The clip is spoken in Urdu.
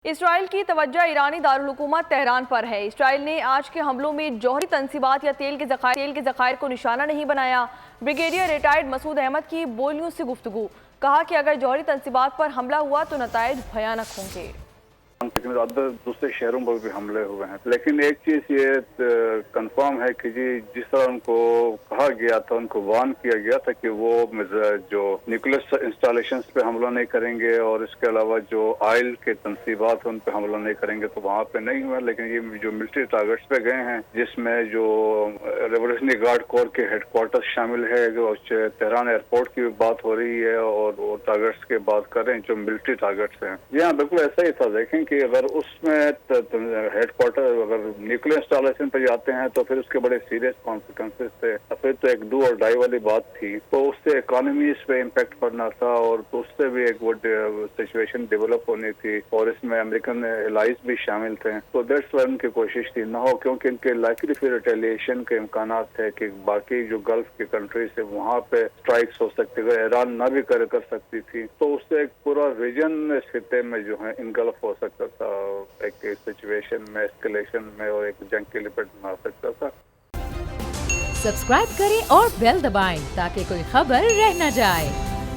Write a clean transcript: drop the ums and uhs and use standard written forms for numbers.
اسرائیل کی توجہ ایرانی دارالحکومت تہران پر ہے۔ اسرائیل نے آج کے حملوں میں جوہری تنصیبات یا تیل کے ذخائر کو نشانہ نہیں بنایا۔ بریگیڈیئر ریٹائرڈ مسعود احمد کی بولیوں سے گفتگو، کہا کہ اگر جوہری تنصیبات پر حملہ ہوا تو نتائج بھیانک ہوں گے۔ دوسرے شہروں پر بھی حملے ہوئے ہیں، لیکن ایک چیز یہ کنفرم ہے کہ جس طرح ان کو کہا گیا تھا، ان کو وارن کیا گیا تھا کہ وہ جو نیوکلیئر انسٹالیشنز پہ حملہ نہیں کریں گے اور اس کے علاوہ جو آئل کے تنصیبات ان پہ حملہ نہیں کریں گے، تو وہاں پہ نہیں ہوا۔ لیکن یہ جو ملٹری ٹارگٹس پہ گئے ہیں، جس میں جو ریولیوشنری گارڈ کور کے ہیڈ کوارٹرز شامل ہے، جو تہران ایئرپورٹ کی بات ہو رہی ہے اور ٹارگٹس کی بات کر رہے ہیں جو ملٹری ٹارگٹس ہیں، یہاں بالکل ایسا ہی تھا۔ دیکھیں کہ اگر اس میں ہیڈ کوارٹر اگر نیوکلیئر انسٹالیشن پہ جاتے ہیں تو پھر اس کے بڑے سیریس کانسیکوینسز تھے، پھر تو ایک ڈو اور ڈائی والی بات تھی، تو اس سے اکانومیز پہ امپیکٹ پڑنا تھا اور اس سے بھی ایک وہ سچویشن ڈیولپ ہونی تھی، اور اس میں امریکن الائز بھی شامل تھے۔ تو دیٹس وائی ان کی کوشش تھی نہ ہو، کیونکہ ان کے لائکلی پھر ریٹیلیشن کے امکانات تھے کہ باقی جو گلف کی کنٹریز سے وہاں پہ اسٹرائکس ہو سکتی تھے، ایران نہ بھی کر سکتی تھی، تو اس سے ایک پورا ریجن اس خطے میں جو ہے انگلف ہو سکتا تھا، ایک سچویشن میں اسکیلیشن میں اور ایک جنگ کے لپٹ بنا سکتا تھا۔ سبسکرائب کریں اور بیل دبائیں تاکہ کوئی خبر رہ نہ جائے۔